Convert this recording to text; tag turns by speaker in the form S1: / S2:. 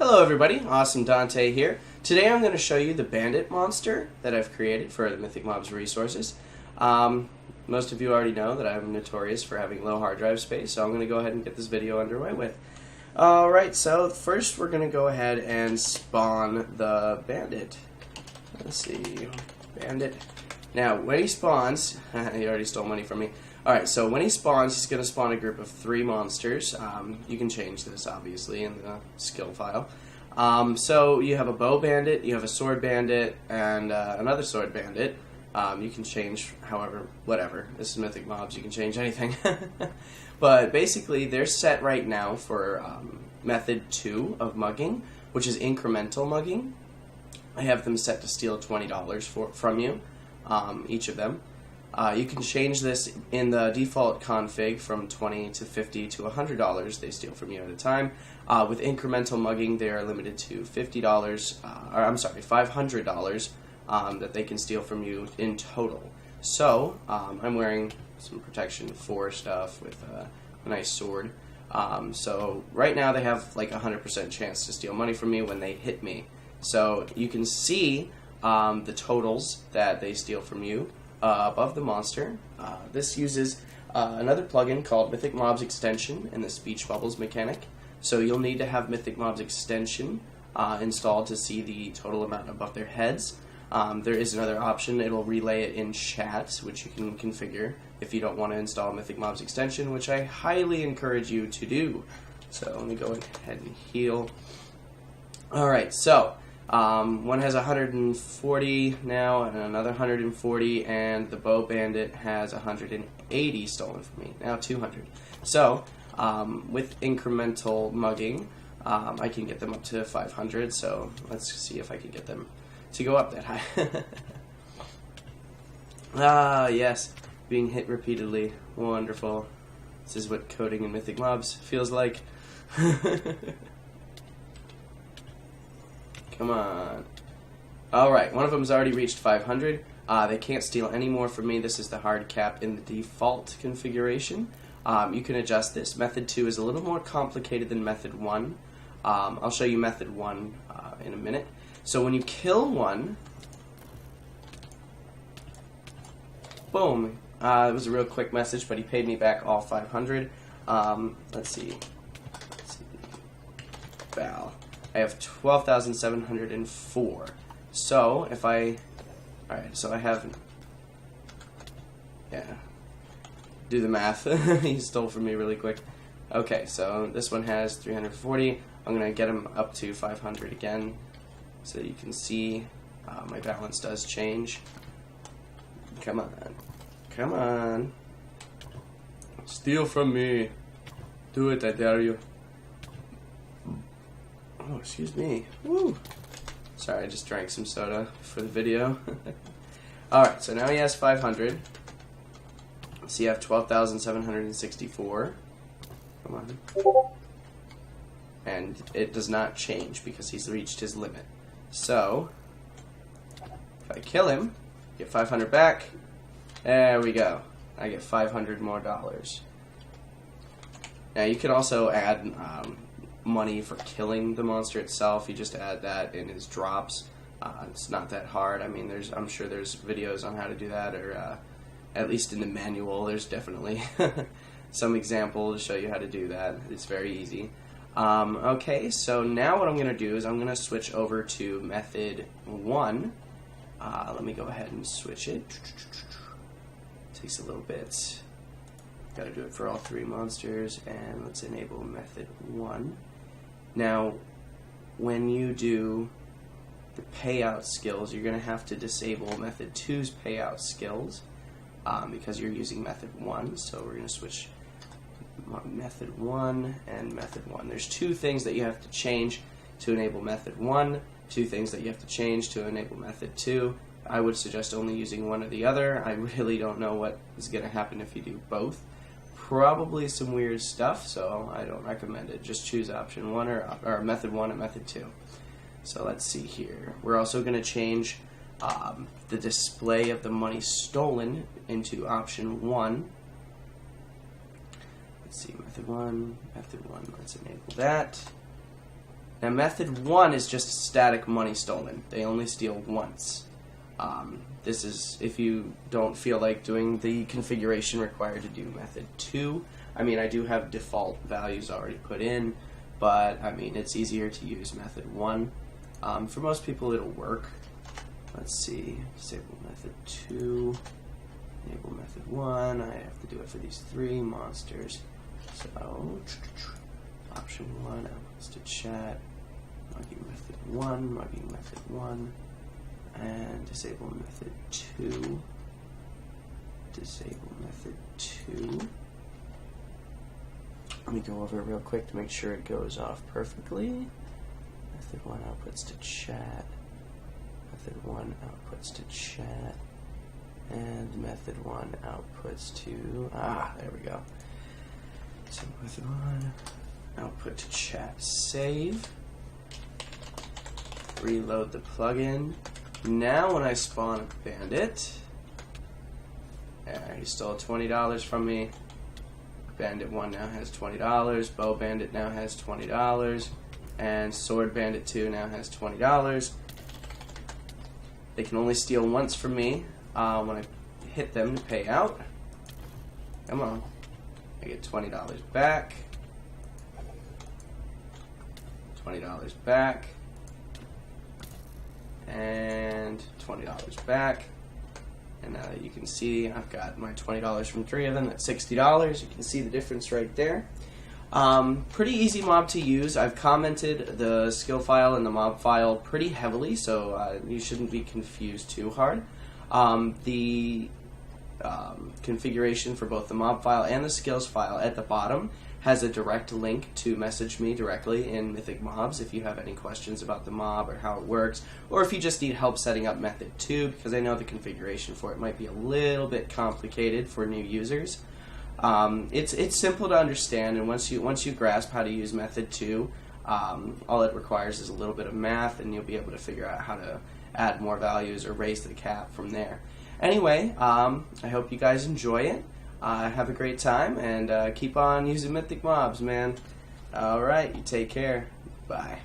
S1: Hello everybody, Awesome Dante here. Today I'm going to show you the Bandit monster that I've created for the MythicMobs resources. Most of you already know that I'm notorious for having low hard drive space, so I'm going to go ahead and get this video underway with. Alright, so first we're going to go ahead and spawn the Bandit. Let's see, Bandit. Now, when he spawns, he already stole money from me. Alright, so when he spawns, he's going to spawn a group of 3 monsters. You can change this, obviously, in the skill file. So you have a bow bandit, you have a sword bandit, and another sword bandit. You can change however, whatever. This is MythicMobs, you can change anything. But basically, they're set right now for method 2 of mugging, which is incremental mugging. I have them set to steal $20 from you, each of them. You can change this in the default config from $20 to $50 to $100 they steal from you at a time. With incremental mugging, they are limited to $500 that they can steal from you in total. So I'm wearing some protection 4 stuff with a nice sword. So right now they have like 100% chance to steal money from me when they hit me. So you can see the totals that they steal from you above the monster. This uses another plugin called MythicMobs Extension and the Speech Bubbles mechanic. So you'll need to have MythicMobs Extension installed to see the total amount above their heads. There is another option. It'll relay it in chat, which you can configure if you don't want to install MythicMobs Extension, which I highly encourage you to do. So let me go ahead and heal. Alright, so one has 140 now, and another 140, and the bow bandit has 180 stolen from me. Now 200. So, with incremental mugging, I can get them up to 500, so let's see if I can get them to go up that high. Ah, yes, being hit repeatedly. Wonderful. This is what coding in MythicMobs feels like. Come on. Alright, one of them's already reached 500. They can't steal any more from me. This is the hard cap in the default configuration. You can adjust this. Method 2 is a little more complicated than Method 1. I'll show you Method 1 in a minute. So when you kill one, boom. It was a real quick message, but he paid me back all 500. Let's see. Val. I have 12,704. So if I, alright, so I have, yeah, do the math. He stole from me really quick. Okay, so this one has 340. I'm going to get him up to 500 again, so you can see my balance does change. Come on. Come on. Steal from me. Do it, I dare you. Oh, excuse me. Woo! Sorry, I just drank some soda for the video. Alright, so now he has 500. So you have 12,764. Come on. And it does not change because he's reached his limit. So, if I kill him, get 500 back. There we go. I get $500 more. Now you can also add money for killing the monster itself. You just add that in his drops. It's not that hard. I mean, I'm sure there's videos on how to do that, or at least in the manual there's definitely some example to show you how to do that. It's very easy. Okay, so now what I'm going to do is I'm going to switch over to method 1. Let me go ahead and switch it. Takes a little bit. Got to do it for all 3 monsters, and let's enable method 1. Now, when you do the payout skills, you're going to have to disable method 2's payout skills because you're using method 1. So we're going to switch method 1 and method 1. There's 2 things that you have to change to enable method 1, 2 things that you have to change to enable method 2. I would suggest only using one or the other. I really don't know what is going to happen if you do both. Probably some weird stuff, so I don't recommend it. Just choose option 1 or method 1 and method 2. So let's see here. We're also going to change the display of the money stolen into option 1. Let's see, method 1, let's enable that. Now method 1 is just static money stolen. They only steal once. This is if you don't feel like doing the configuration required to do method 2. I mean, I do have default values already put in, but I mean, it's easier to use method 1. For most people it'll work. Let's see, disable method 2, enable method 1. I have to do it for these 3 monsters. So, option 1, outputs to chat, mugging method 1, mugging method 1, and disable method 2, disable method 2. Let me go over it real quick to make sure it goes off perfectly. Method 1 outputs to chat, method 1 outputs to chat, and method 1 outputs to, there we go. So method 1, output to chat, save, reload the plugin. Now when I spawn a bandit, he stole $20 from me. Bandit 1 now has $20, Bow Bandit now has $20, and Sword Bandit 2 now has $20. They can only steal once from me. When I hit them to pay out, come on, I get $20 back, $20 back, and $20 back. And you can see I've got my $20 from 3 of them. That's $60. You can see the difference right there. Pretty easy mob to use. I've commented the skill file and the mob file pretty heavily, so you shouldn't be confused too hard. The configuration for both the mob file and the skills file at the bottom has a direct link to message me directly in MythicMobs if you have any questions about the mob or how it works, or if you just need help setting up method 2, because I know the configuration for it might be a little bit complicated for new users. It's simple to understand, and once you grasp how to use method 2, all it requires is a little bit of math, and you'll be able to figure out how to add more values or raise the cap from there. Anyway, I hope you guys enjoy it. Have a great time, and keep on using MythicMobs, man. Alright, you take care. Bye.